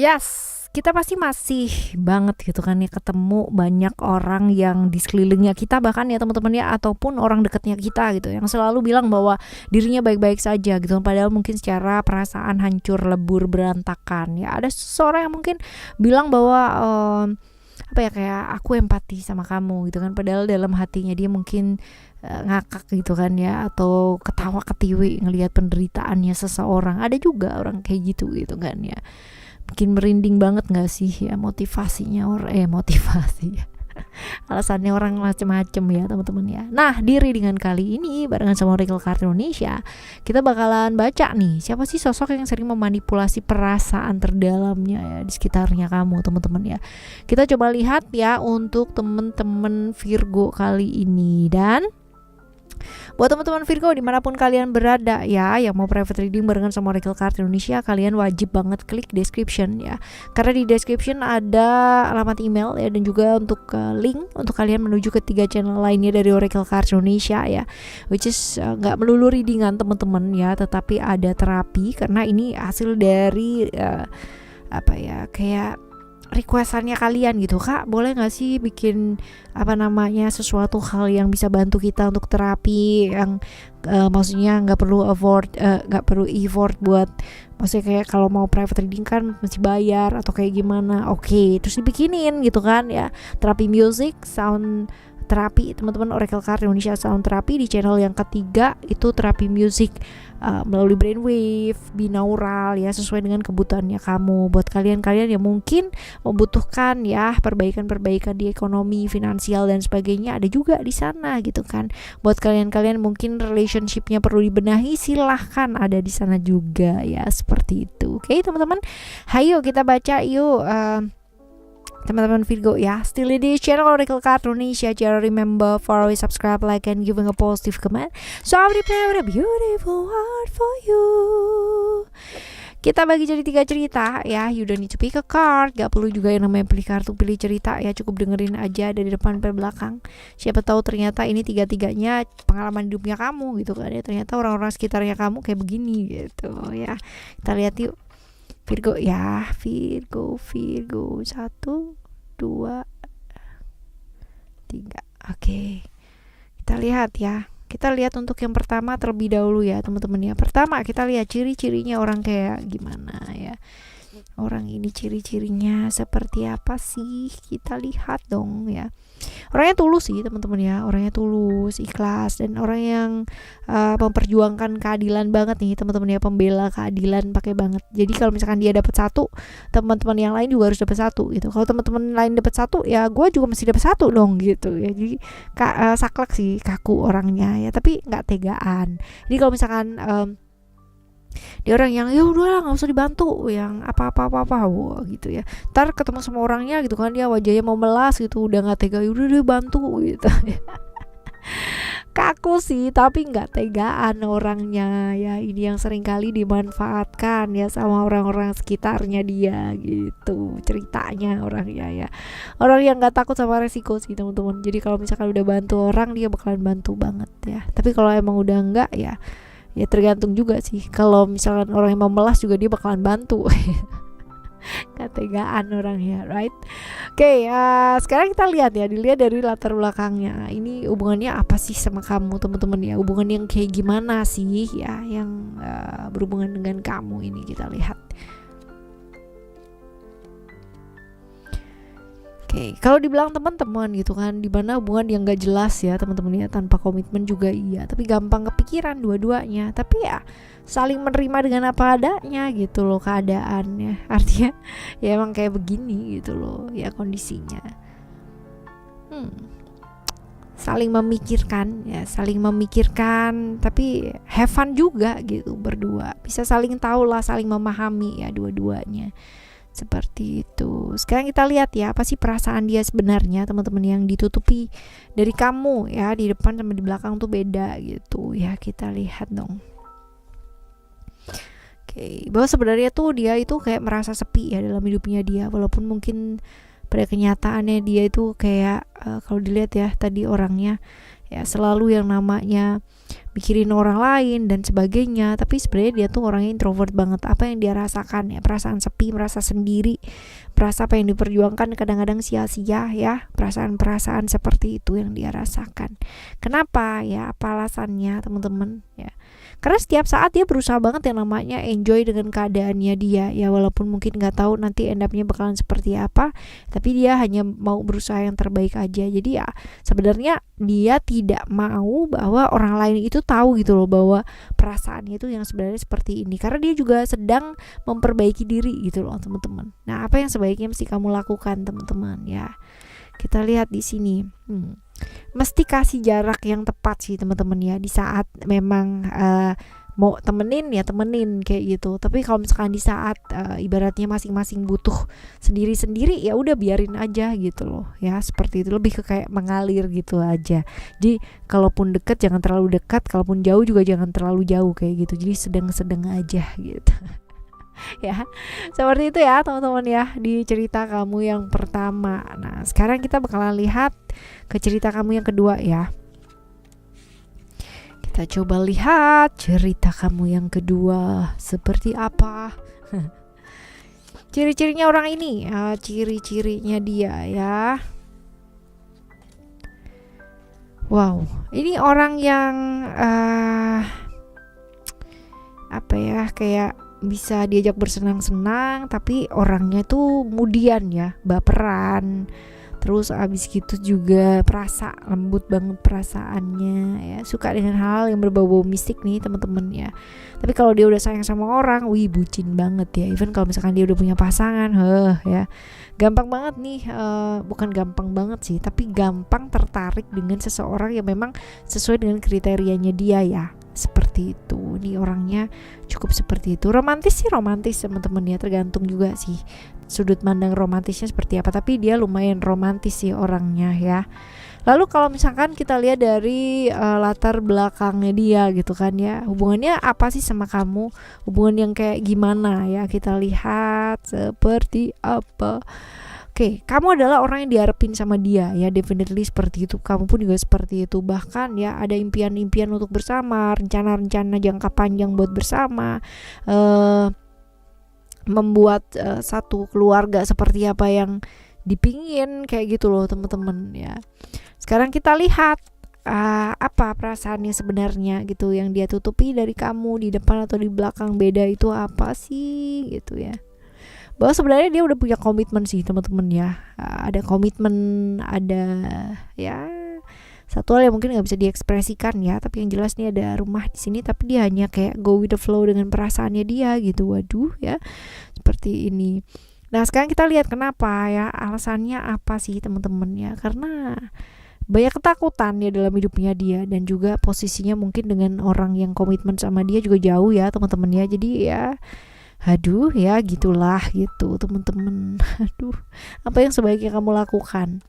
Yes, kita pasti masih banget gitu kan ya ketemu banyak orang yang di sekelilingnya kita, bahkan ya teman-teman ya, ataupun orang dekatnya kita gitu yang selalu bilang bahwa dirinya baik-baik saja gitu, padahal mungkin secara perasaan hancur lebur berantakan ya. Ada seseorang yang mungkin bilang bahwa apa ya, kayak aku empati sama kamu gitu kan, padahal dalam hatinya dia mungkin ngakak gitu kan ya, atau ketawa ketiwi ngelihat penderitaannya seseorang. Ada juga orang kayak gitu gitu kan ya, bikin merinding banget gak sih ya motivasinya motivasi ya. Alasannya orang macem-macem ya teman-teman ya. Nah, di readingan kali ini barengan sama Oracle Card Indonesia, kita bakalan baca nih siapa sih sosok yang sering memanipulasi perasaan terdalamnya ya di sekitarnya kamu teman-teman ya. Kita coba lihat ya untuk teman-teman Virgo kali ini. Dan buat teman-teman Virgo dimanapun kalian berada ya, yang mau private reading barengan sama Oracle Card Indonesia, kalian wajib banget klik description ya, karena di description ada alamat email ya, dan juga untuk link untuk kalian menuju ke 3 channel lainnya dari Oracle Card Indonesia ya, which is gak melulu readingan teman-teman ya, tetapi ada terapi, karena ini hasil dari apa ya, kayak requestannya kalian gitu. Kak, boleh gak sih bikin sesuatu hal yang bisa bantu kita untuk terapi yang maksudnya nggak perlu effort buat, maksudnya kayak kalau mau private reading kan mesti bayar atau kayak gimana. Oke, terus dibikinin gitu kan ya, terapi music, sound terapi teman-teman, Oracle Card Indonesia sound terapi di channel yang ketiga itu terapi music melalui brainwave, binaural ya, sesuai dengan kebutuhannya kamu. Buat kalian-kalian yang mungkin membutuhkan ya perbaikan-perbaikan di ekonomi, finansial dan sebagainya, ada juga di sana gitu kan. Buat kalian-kalian mungkin relationshipnya perlu dibenahi, silahkan ada di sana juga ya, seperti itu. Oke teman-teman, hayo kita baca yuk. Teman-teman Virgo ya, still di channel Oracle Card Indonesia. Jangan remember for always subscribe, like, and giving a positive comment. So I will prepare a beautiful heart for you. Kita bagi jadi 3 cerita ya. You don't need to pick a card. Gak perlu juga yang namanya pilih kartu, pilih cerita ya. Cukup dengerin aja dari depan sampai belakang. Siapa tahu ternyata ini 3-3-nya pengalaman hidupnya kamu gitu kan ya. Ternyata orang-orang sekitarnya kamu kayak begini gitu ya. Kita lihat yuk Virgo ya, Virgo 1, 2, 3. Oke. Kita lihat ya. Kita lihat untuk yang pertama terlebih dahulu ya teman-teman ya. Pertama kita lihat ciri-cirinya orang kayak gimana ya. Orang ini ciri-cirinya seperti apa sih? Kita lihat dong ya. Orangnya tulus sih teman-teman ya, orangnya tulus, ikhlas, dan orang yang memperjuangkan keadilan banget nih teman-teman ya, pembela keadilan pakai banget. Jadi kalau misalkan dia dapat 1, teman-teman yang lain juga harus dapat 1 gitu. Kalau teman-teman lain dapat 1 ya gue juga mesti dapat 1 dong gitu ya. Jadi saklek sih, kaku orangnya ya, tapi nggak tegaan. Jadi kalau misalkan dia orang yang ya udahlah nggak usah dibantu, yang apa-apa gitu ya, ntar ketemu sama orangnya gitu kan dia wajahnya mau melas gitu, udah nggak tega, udah deh bantu gitu. Kaku sih tapi nggak tegaan orangnya ya. Ini yang sering kali dimanfaatkan ya sama orang-orang sekitarnya dia gitu ceritanya orangnya ya. Orang yang nggak takut sama resiko sih teman-teman. Jadi kalau misalkan udah bantu orang dia bakalan bantu banget ya. Tapi kalau emang udah enggak ya tergantung juga sih. Kalau misalkan orang yang mau melas juga dia bakalan bantu. Ketegaan orangnya, right? Oke, sekarang kita lihat ya, dilihat dari latar belakangnya. Ini hubungannya apa sih sama kamu teman-teman ya? Hubungan yang kayak gimana sih ya, yang berhubungan dengan kamu ini kita lihat. Oke, kalau dibilang teman-teman gitu kan, dimana hubungan yang gak jelas ya teman-teman ya, tanpa komitmen juga iya, tapi gampang kepikiran dua-duanya. Tapi ya saling menerima dengan apa adanya gitu loh keadaannya. Artinya ya emang kayak begini gitu loh ya kondisinya. Saling memikirkan tapi have fun juga gitu berdua. Bisa saling tahu lah, saling memahami ya dua-duanya. Seperti itu. Sekarang kita lihat ya, apa sih perasaan dia sebenarnya teman-teman, yang ditutupi dari kamu ya, di depan sama di belakang tuh beda gitu ya. Kita lihat dong. Oke, bahwa sebenarnya tuh dia itu kayak merasa sepi ya dalam hidupnya dia, walaupun mungkin pada kenyataannya dia itu kayak kalau dilihat ya tadi orangnya ya selalu yang namanya mikirin orang lain dan sebagainya, tapi sebenarnya dia tuh orangnya introvert banget. Apa yang dia rasakan ya, perasaan sepi, merasa sendiri, merasa apa yang diperjuangkan kadang-kadang sia-sia ya, perasaan-perasaan seperti itu yang dia rasakan. Kenapa ya, apa alasannya teman-teman ya? Karena setiap saat dia berusaha banget yang namanya enjoy dengan keadaannya dia ya, walaupun mungkin nggak tahu nanti end up-nya bakalan seperti apa, tapi dia hanya mau berusaha yang terbaik aja. Jadi ya sebenarnya dia tidak mau bahwa orang lain itu tahu gitu loh bahwa perasaannya itu yang sebenarnya seperti ini, karena dia juga sedang memperbaiki diri gitu loh teman-teman. Nah, apa yang sebaiknya mesti kamu lakukan teman-teman ya? Kita lihat di sini. Mesti kasih jarak yang tepat sih teman-teman ya, di saat memang mau temenin ya temenin kayak gitu. Tapi kalau misalkan di saat ibaratnya masing-masing butuh sendiri-sendiri, ya udah biarin aja gitu loh ya, seperti itu. Lebih ke kayak mengalir gitu aja. Jadi kalaupun dekat jangan terlalu dekat, kalaupun jauh juga jangan terlalu jauh kayak gitu. Jadi sedang-sedang aja gitu. Ya, seperti itu ya teman-teman ya di cerita kamu yang pertama. Nah, sekarang kita bakalan lihat ke cerita kamu yang kedua ya. Kita coba lihat cerita kamu yang kedua seperti apa. Ciri-cirinya orang ini, ciri-cirinya dia ya. Wow, ini orang yang apa ya, kayak bisa diajak bersenang-senang, tapi orangnya tuh kemudian ya baperan. Terus abis gitu juga lembut banget perasaannya ya, suka dengan hal yang berbau-bau mistik nih teman-teman ya. Tapi kalau dia udah sayang sama orang, wih bucin banget ya. Even kalau misalkan dia udah punya pasangan, ya gampang banget nih, bukan gampang banget sih, tapi gampang tertarik dengan seseorang yang memang sesuai dengan kriterianya dia ya. Seperti itu, ini orangnya cukup seperti itu. Romantis teman-teman ya, tergantung juga sih sudut pandang romantisnya seperti apa, tapi dia lumayan romantis sih orangnya ya. Lalu kalau misalkan kita lihat dari latar belakangnya dia gitu kan ya, hubungannya apa sih sama kamu, hubungan yang kayak gimana ya, kita lihat seperti apa. Oke, kamu adalah orang yang diharapin sama dia ya, definitely seperti itu. Kamu pun juga seperti itu. Bahkan ya ada impian-impian untuk bersama, rencana-rencana jangka panjang buat bersama, membuat satu keluarga seperti apa yang dipingin kayak gitu loh teman-teman ya. Sekarang kita lihat apa perasaannya sebenarnya gitu, yang dia tutupi dari kamu di depan atau di belakang, beda itu apa sih gitu ya. Bahwa sebenarnya dia udah punya komitmen sih teman-teman ya, ada komitmen, ada ya satu hal yang mungkin nggak bisa diekspresikan ya, tapi yang jelas nih ada rumah di sini, tapi dia hanya kayak go with the flow dengan perasaannya dia gitu. Waduh ya, seperti ini. Nah sekarang kita lihat kenapa ya, alasannya apa sih teman-teman ya, karena banyak ketakutan ya dalam hidupnya dia, dan juga posisinya mungkin dengan orang yang komitmen sama dia juga jauh ya teman-teman ya. Jadi ya aduh ya gitulah gitu teman-teman. Aduh, apa yang sebaiknya kamu lakukan?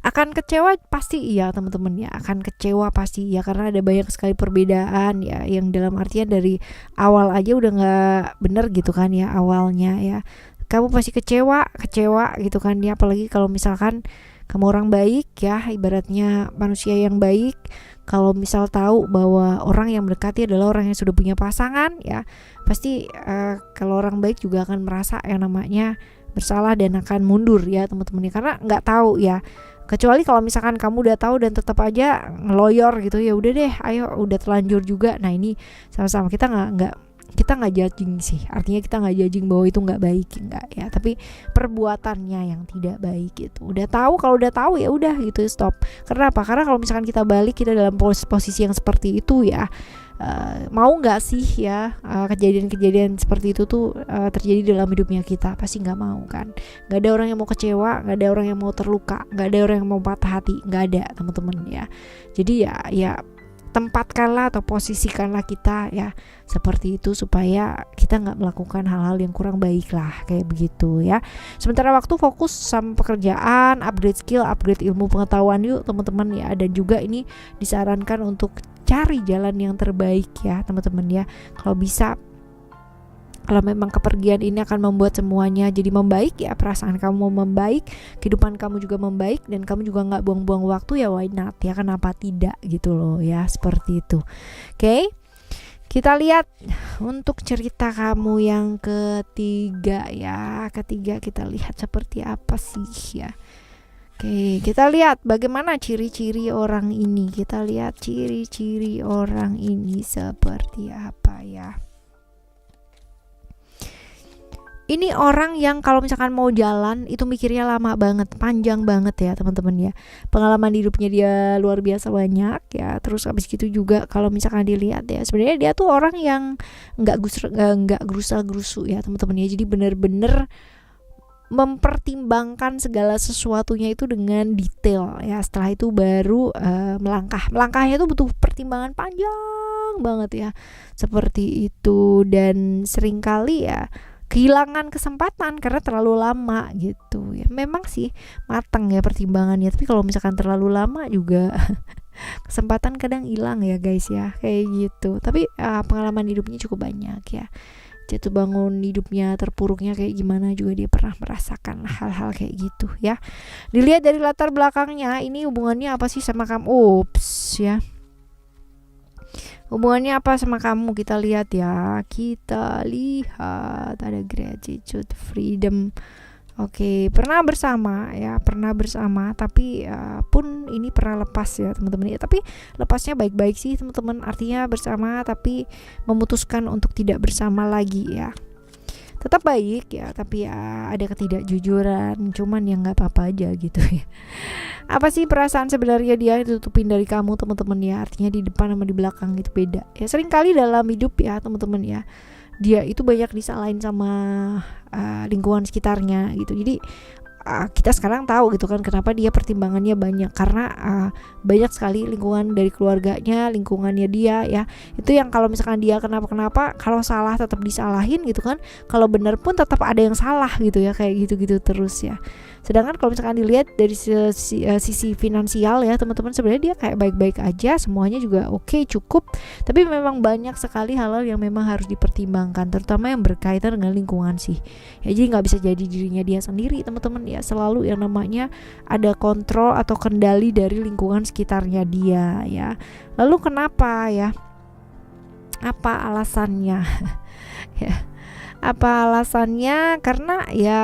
Akan kecewa pasti iya teman-teman ya, akan kecewa pasti ya, karena ada banyak sekali perbedaan ya, yang dalam artian dari awal aja udah nggak bener gitu kan ya awalnya ya. Kamu pasti kecewa gitu kan ya, apalagi kalau misalkan kamu orang baik ya, ibaratnya manusia yang baik. Kalau misal tahu bahwa orang yang mendekati adalah orang yang sudah punya pasangan ya, pasti kalau orang baik juga akan merasa yang namanya bersalah dan akan mundur ya teman-teman ya, karena nggak tahu ya. Kecuali kalau misalkan kamu udah tahu dan tetap aja ngeloyor gitu, ya udah deh, ayo udah terlanjur juga. Nah ini sama-sama kita nggak judging sih, artinya kita nggak judging bahwa itu nggak baik, nggak ya, tapi perbuatannya yang tidak baik gitu. Udah tahu, kalau udah tahu ya udah gitu, stop. Kenapa? Karena kalau misalkan kita balik, kita dalam posisi yang seperti itu ya, mau nggak sih ya kejadian-kejadian seperti itu tuh terjadi dalam hidupnya kita? Pasti nggak mau kan. Nggak ada orang yang mau kecewa, nggak ada orang yang mau terluka, nggak ada orang yang mau patah hati, nggak ada teman-teman ya. Jadi ya tempatkanlah atau posisikanlah kita ya seperti itu, supaya kita nggak melakukan hal-hal yang kurang baik lah kayak begitu ya. Sementara waktu fokus sama pekerjaan, upgrade skill, upgrade ilmu pengetahuan yuk teman-teman ya. Dan juga ini disarankan untuk cari jalan yang terbaik ya teman-teman ya. Kalau bisa Kalau memang kepergian ini akan membuat semuanya jadi membaik ya, perasaan kamu membaik, kehidupan kamu juga membaik, dan kamu juga nggak buang-buang waktu, ya why not ya, kenapa tidak gitu loh ya, seperti itu. Oke, kita lihat untuk cerita kamu yang ketiga ya. Ketiga kita lihat seperti apa sih ya. Oke, kita lihat bagaimana ciri-ciri orang ini. Kita lihat ciri-ciri orang ini seperti apa ya. Ini orang yang kalau misalkan mau jalan itu mikirnya lama banget, panjang banget ya teman-teman ya. Pengalaman hidupnya dia luar biasa banyak ya. Terus habis gitu juga kalau misalkan dilihat ya, sebenarnya dia tuh orang yang nggak gerusa-gerusu ya teman-teman ya. Jadi bener-bener mempertimbangkan segala sesuatunya itu dengan detail ya. Setelah itu baru melangkahnya itu butuh pertimbangan panjang banget ya, seperti itu. Dan seringkali ya kehilangan kesempatan karena terlalu lama gitu ya. Memang sih matang ya pertimbangannya, tapi kalau misalkan terlalu lama juga kesempatan kadang hilang ya guys ya, kayak gitu. Tapi pengalaman hidupnya cukup banyak ya, jatuh bangun hidupnya, terpuruknya kayak gimana juga dia pernah merasakan hal-hal kayak gitu ya. Dilihat dari latar belakangnya, ini hubungannya apa sih sama kamu? Ups ya, hubungannya apa sama kamu, kita lihat ya. Kita lihat ada gratitude, freedom. Oke, pernah bersama ya, pernah bersama, tapi pun ini pernah lepas ya teman-teman ya. Tapi lepasnya baik-baik sih teman-teman, artinya bersama tapi memutuskan untuk tidak bersama lagi ya. Tetap baik ya, tapi ya ada ketidakjujuran, cuman ya nggak apa-apa aja gitu ya. Apa sih perasaan sebenarnya dia ditutupin dari kamu teman-teman ya, artinya di depan sama di belakang itu beda ya. Seringkali dalam hidup ya teman-teman ya, dia itu banyak disalahin sama lingkungan sekitarnya gitu. Jadi kita sekarang tahu gitu kan kenapa dia pertimbangannya banyak, karena banyak sekali lingkungan dari keluarganya, lingkungannya dia ya. Itu yang kalau misalkan dia kenapa-kenapa, kalau salah tetap disalahin gitu kan, kalau benar pun tetap ada yang salah gitu ya, kayak gitu-gitu terus ya. Sedangkan kalau misalkan dilihat dari sisi finansial ya teman-teman, sebenarnya dia kayak baik-baik aja, semuanya juga oke, cukup. Tapi memang banyak sekali hal-hal yang memang harus dipertimbangkan, terutama yang berkaitan dengan lingkungan sih ya. Jadi nggak bisa jadi dirinya dia sendiri teman-teman ya, selalu yang namanya ada kontrol atau kendali dari lingkungan sekitarnya dia ya. Lalu kenapa ya, apa alasannya ya, apa alasannya? Karena ya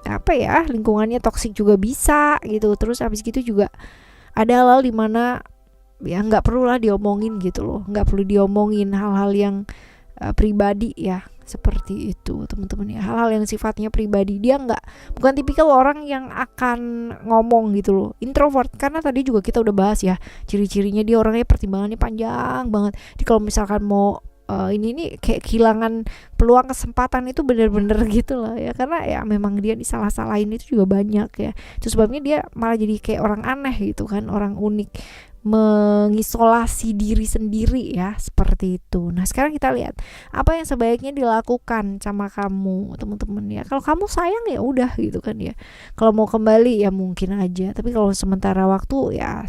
apa ya, lingkungannya toksik juga bisa gitu. Terus habis gitu juga ada hal-hal dimana ya nggak perlu lah diomongin gitu loh, nggak perlu diomongin hal-hal yang pribadi ya, seperti itu teman-teman ya. Hal-hal yang sifatnya pribadi, dia bukan tipikal orang yang akan ngomong gitu loh, introvert. Karena tadi juga kita udah bahas ya, ciri-cirinya dia orangnya pertimbangannya panjang banget. Jadi kalau misalkan mau ini kayak kehilangan peluang kesempatan itu bener-bener gitu lah ya, karena ya memang dia disalah-salahin itu juga banyak ya. Itu sebabnya dia malah jadi kayak orang aneh gitu kan, orang unik, mengisolasi diri sendiri ya, seperti itu. Nah sekarang kita lihat apa yang sebaiknya dilakukan sama kamu teman-teman ya. Kalau kamu sayang ya udah gitu kan ya, kalau mau kembali ya mungkin aja, tapi kalau sementara waktu ya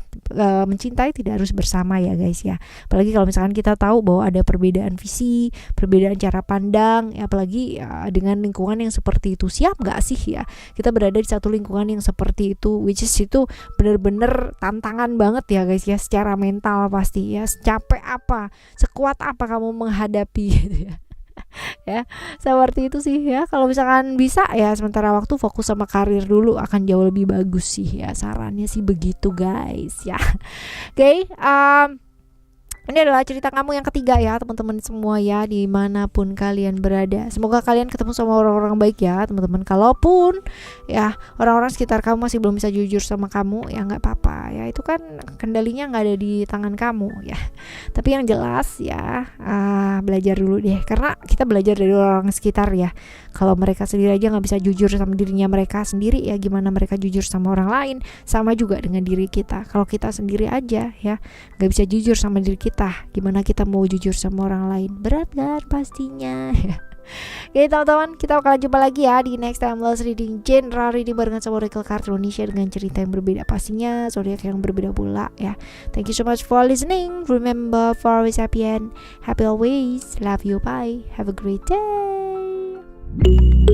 mencintai tidak harus bersama ya guys ya. Apalagi kalau misalkan kita tahu bahwa ada perbedaan visi, perbedaan cara pandang ya, apalagi ya, dengan lingkungan yang seperti itu. Siap gak sih ya kita berada di satu lingkungan yang seperti itu, which is itu bener-bener tantangan banget ya guys ya, secara mental pasti ya. Capek apa, sekuat apa kamu menghadapi gitu ya. Ya seperti itu sih ya. Kalau misalkan bisa ya sementara waktu fokus sama karir dulu, akan jauh lebih bagus sih ya, sarannya sih begitu guys ya. Oke, ini adalah cerita kamu yang ketiga ya teman-teman semua ya, dimanapun kalian berada. Semoga kalian ketemu sama orang-orang baik ya teman-teman. Kalaupun ya orang-orang sekitar kamu masih belum bisa jujur sama kamu, ya nggak apa-apa ya, itu kan kendalinya nggak ada di tangan kamu ya. Tapi yang jelas ya belajar dulu deh, karena kita belajar dari orang sekitar ya. Kalau mereka sendiri aja nggak bisa jujur sama dirinya mereka sendiri, ya gimana mereka jujur sama orang lain. Sama juga dengan diri kita, kalau kita sendiri aja ya nggak bisa jujur sama diri kita, gimana kita mau jujur sama orang lain? Berat kan pastinya ya. Oke teman-teman, kita bakal jumpa lagi ya di next timeless reading, general reading barengan sama Oracle Card Indonesia dengan cerita yang berbeda pastinya, zodiak yang berbeda pula ya. Thank you so much for listening. Remember, for always happy and happy always. Love you, bye. Have a great day.